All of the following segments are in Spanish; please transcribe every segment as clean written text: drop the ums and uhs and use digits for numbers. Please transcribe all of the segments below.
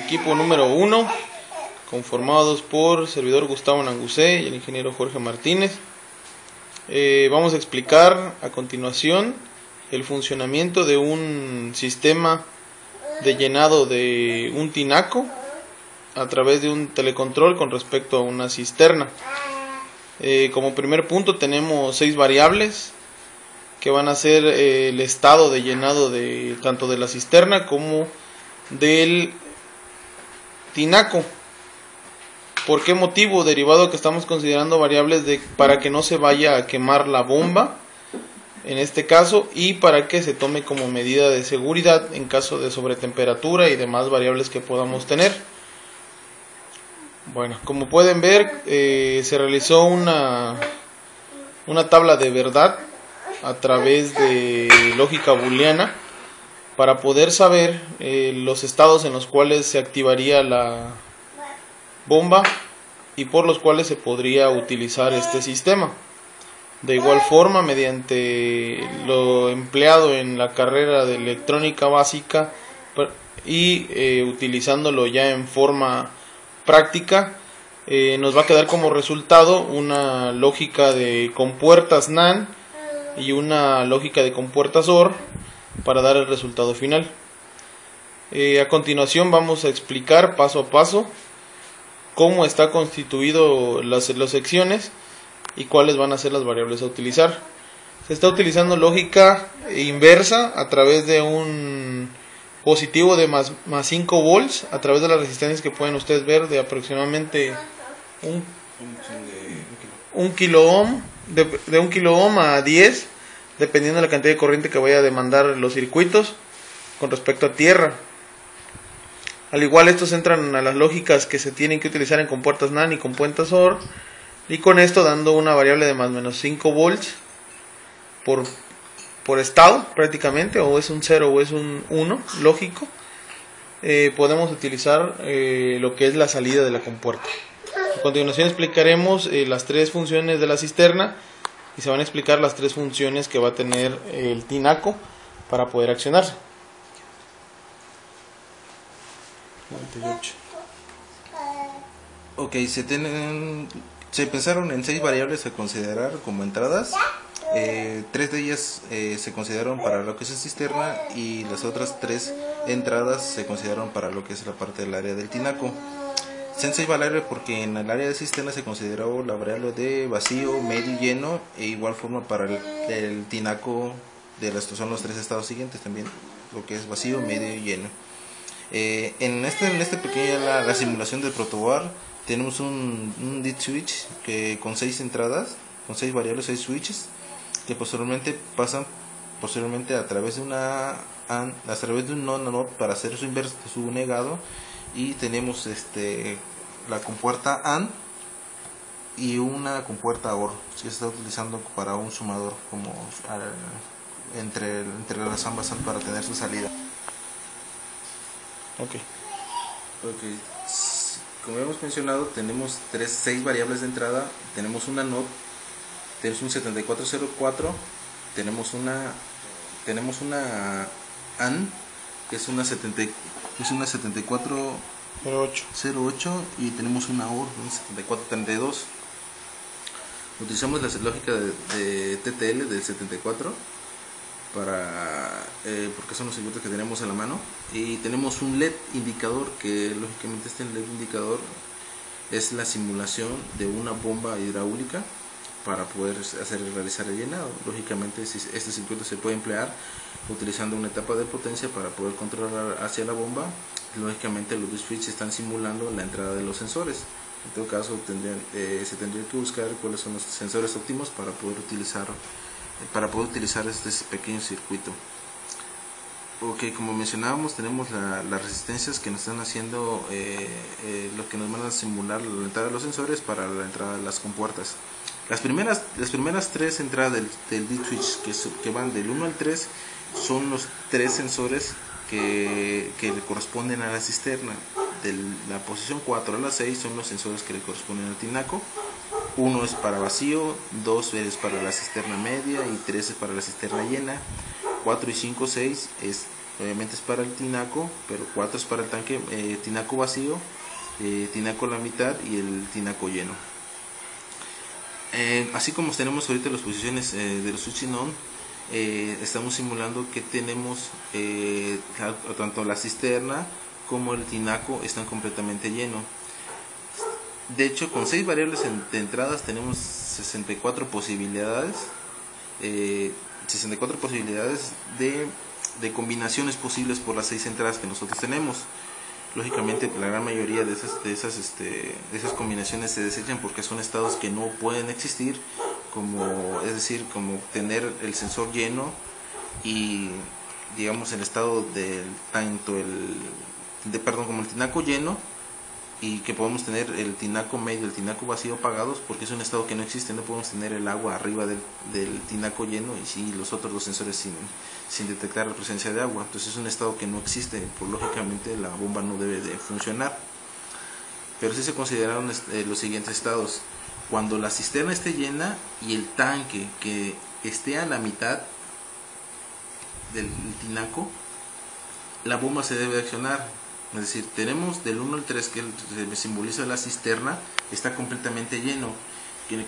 equipo número 1, conformados por servidor Gustavo Nangusé y el ingeniero Jorge Martínez. Vamos a explicar a continuación el funcionamiento de un sistema de llenado de un tinaco a través de un telecontrol con respecto a una cisterna. Como primer punto tenemos 6 variables que van a ser el estado de llenado de tanto de la cisterna como del tinaco. ¿Por qué motivo? Derivado que estamos considerando variables para que no se vaya a quemar la bomba en este caso, y para que se tome como medida de seguridad en caso de sobretemperatura y demás variables que podamos tener. Bueno, como pueden ver, se realizó una tabla de verdad a través de lógica booleana para poder saber los estados en los cuales se activaría la bomba y por los cuales se podría utilizar este sistema. De igual forma, mediante lo empleado en la carrera de electrónica básica y utilizándolo ya en forma práctica, nos va a quedar como resultado una lógica de compuertas NAND y una lógica de compuertas OR para dar el resultado final. A continuación vamos a explicar paso a paso cómo está constituido las secciones y cuáles van a ser las variables a utilizar. Se está utilizando lógica inversa a través de un positivo de más 5 volts a través de las resistencias que pueden ustedes ver de aproximadamente un kilo ohm, de 1 kilo ohm a 10, dependiendo de la cantidad de corriente que vaya a demandar los circuitos con respecto a tierra. Al igual, estos entran a las lógicas que se tienen que utilizar en compuertas NAND y compuertas OR, y con esto dando una variable de más o menos 5 volts por estado prácticamente, o es un 0 o es un 1 lógico, podemos utilizar lo que es la salida de la compuerta. A continuación explicaremos las 3 funciones de la cisterna y se van a explicar las 3 funciones que va a tener el tinaco para poder accionarse. 98. Ok, se pensaron en 6 variables a considerar como entradas. 3 de ellas se consideraron para lo que es la cisterna y las otras 3 entradas se consideraron para lo que es la parte del área del tinaco. Son 6 variables porque en el área de cisterna se consideró la variable de vacío, medio y lleno, e igual forma para el tinaco son los 3 estados siguientes también, lo que es vacío, medio y lleno. En este pequeño la simulación del protoboard tenemos un dead switch que con 6 entradas, con 6 variables, 6 switches que posteriormente pasan a través de un NOT para hacer su negado, y tenemos la compuerta AND y una compuerta OR que se está utilizando para un sumador como entre las ambas para tener su salida. Okay. Como hemos mencionado, tenemos 6 variables de entrada. Tenemos una NOT, tenemos un 7404, tenemos una AND que es una 7408, y tenemos una OR, un 7432. Utilizamos la lógica de TTL del 74 porque son los circuitos que tenemos a la mano, y tenemos un LED indicador que lógicamente este LED indicador es la simulación de una bomba hidráulica para poder realizar el llenado. Lógicamente este circuito se puede emplear utilizando una etapa de potencia para poder controlar hacia la bomba. Lógicamente los switches están simulando la entrada de los sensores. En todo caso se tendría que buscar cuáles son los sensores óptimos para poder utilizar este pequeño circuito. Ok, como mencionábamos, tenemos las resistencias que nos están haciendo lo que nos van a simular la entrada de los sensores para la entrada de las compuertas. Las primeras 3 entradas del dead switch que van del 1 al 3 son los 3 sensores que le corresponden a la cisterna. De la posición 4 a la 6 son los sensores que le corresponden al tinaco. 1 es para vacío, 2 es para la cisterna media y 3 es para la cisterna llena. 4 y 5, 6 es obviamente es para el tinaco, pero 4 es para el tanque, tinaco vacío, tinaco a la mitad y el tinaco lleno. Así como tenemos ahorita las posiciones de los Uchinon, estamos simulando que tenemos tanto la cisterna como el tinaco están completamente llenos. De hecho, con 6 variables de entradas tenemos 64 posibilidades, 64 posibilidades de combinaciones posibles por las 6 entradas que nosotros tenemos. Lógicamente la gran mayoría de esas combinaciones se desechan porque son estados que no pueden existir, es decir, como tener el sensor lleno y digamos el estado del como el tinaco lleno, y que podemos tener el tinaco medio, el tinaco vacío apagados, porque es un estado que no existe. No podemos tener el agua arriba del tinaco lleno y sí, los otros dos sensores sin detectar la presencia de agua. Entonces es un estado que no existe, pues lógicamente la bomba no debe de funcionar. Pero sí se consideraron los siguientes estados: cuando la cisterna esté llena y el tanque que esté a la mitad del tinaco, la bomba se debe accionar. Es decir, tenemos del 1 al 3, que simboliza la cisterna, está completamente lleno. Que del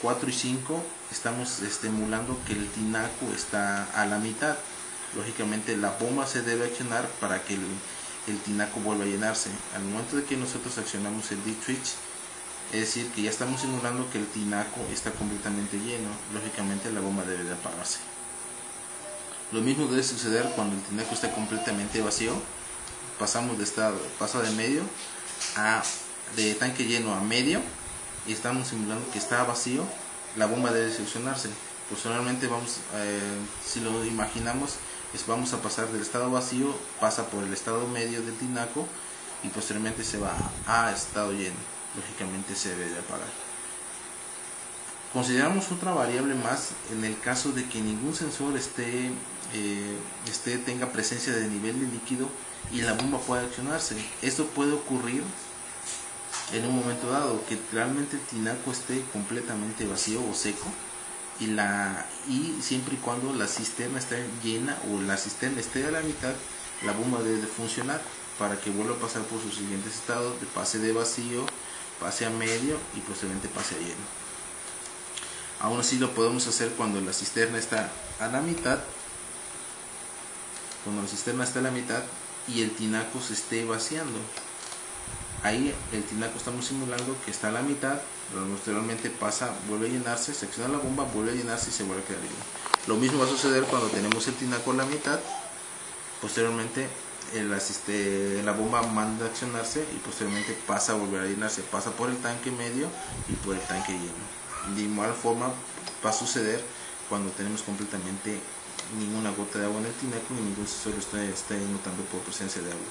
4 y 5 estamos estimulando que el tinaco está a la mitad. Lógicamente la bomba se debe accionar para que el tinaco vuelva a llenarse. Al momento de que nosotros accionamos el D-Switch, es decir, que ya estamos simulando que el tinaco está completamente lleno. Lógicamente la bomba debe de apagarse. Lo mismo debe suceder cuando el tinaco está completamente vacío. Pasa de medio de tanque lleno a medio y estamos simulando que está vacío. La bomba debe seccionarse. Posteriormente si lo imaginamos, vamos a pasar del estado vacío, pasa por el estado medio del tinaco y posteriormente se va a estado lleno. Lógicamente se debe de apagar. Consideramos otra variable más en el caso de que ningún sensor tenga presencia de nivel de líquido y la bomba pueda accionarse. Esto puede ocurrir en un momento dado, que realmente el tinaco esté completamente vacío o seco y siempre y cuando la cisterna esté llena o la cisterna esté a la mitad, la bomba debe de funcionar para que vuelva a pasar por sus siguientes estados: de pase de vacío, pase a medio y posteriormente pase a lleno. Aún así lo podemos hacer cuando la cisterna está a la mitad. Cuando la cisterna está a la mitad y el tinaco se esté vaciando, ahí el tinaco estamos simulando que está a la mitad, pero posteriormente vuelve a llenarse, se acciona la bomba, vuelve a llenarse y se vuelve a quedar lleno. Lo mismo va a suceder cuando tenemos el tinaco a la mitad. Posteriormente la bomba manda a accionarse y posteriormente pasa a volver a llenarse, pasa por el tanque medio y por el tanque lleno. De igual forma va a suceder cuando tenemos completamente ninguna gota de agua en el tinaco y ningún sensor esté notando por presencia de agua.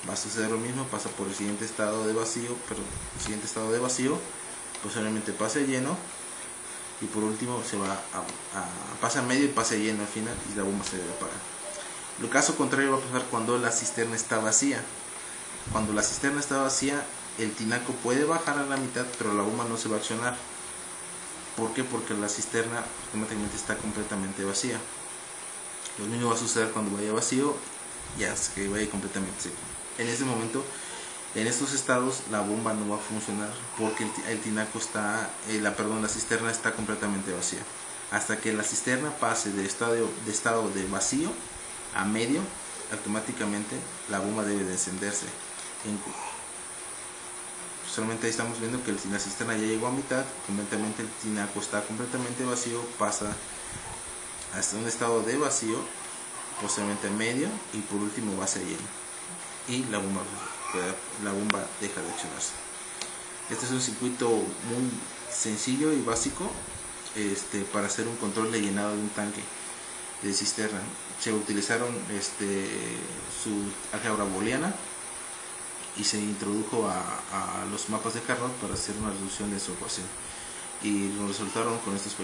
Va a suceder lo mismo, pasa por el siguiente estado de vacío, posteriormente pasa lleno y por último pasa a medio y pasa lleno al final y la bomba se debe apagar. Lo caso contrario va a pasar cuando la cisterna está vacía. Cuando la cisterna está vacía, el tinaco puede bajar a la mitad, pero la bomba no se va a accionar. ¿Por qué? Porque la cisterna automáticamente está completamente vacía. Lo mismo va a suceder cuando vaya vacío, ya que vaya completamente seco. En este momento, en estos estados, la bomba no va a funcionar porque el tinaco la cisterna está completamente vacía. Hasta que la cisterna pase de estado de vacío a medio, automáticamente la bomba debe de encenderse. Solamente ahí estamos viendo que la cisterna ya llegó a mitad, completamente el tinaco está completamente vacío, pasa hasta un estado de vacío, posteriormente medio y por último base lleno. Y la bomba deja de accionarse. Este es un circuito muy sencillo y básico para hacer un control de llenado de un tanque de cisterna. Se utilizaron su álgebra booleana y se introdujo a los mapas de Carnot para hacer una reducción de su ecuación, y nos resultaron con estos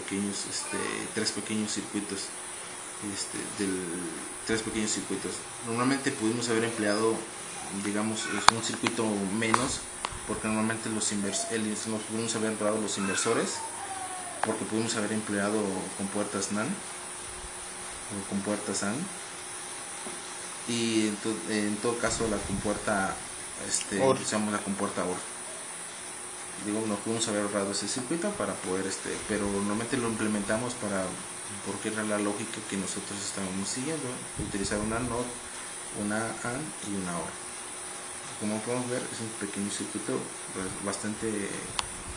tres pequeños circuitos. Normalmente pudimos haber empleado, digamos, un circuito menos, porque normalmente nos pudimos haber empleado los inversores, porque pudimos haber empleado con puertas NAND o con puertas AND, y en todo caso la compuerta usamos la compuerta OR. Digo, nos pudimos haber ahorrado ese circuito para poder pero normalmente lo implementamos porque era la lógica que nosotros estábamos siguiendo, utilizar una NOT, una AND y una OR. Como podemos ver, es un pequeño circuito bastante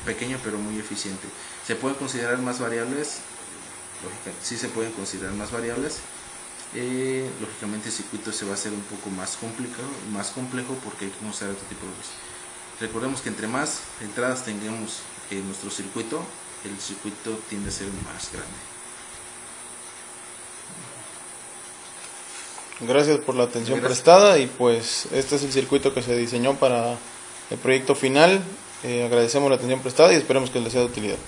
pequeño pero muy eficiente. Se pueden considerar más variables, lógicamente sí se pueden considerar más variables. Lógicamente el circuito se va a hacer un poco más complejo porque hay que usar otro tipo de cosas. Recordemos que entre más entradas tengamos en nuestro circuito, el circuito tiende a ser más grande. Gracias por la atención prestada, y pues este es el circuito que se diseñó para el proyecto final. Agradecemos la atención prestada y esperemos que les sea de utilidad.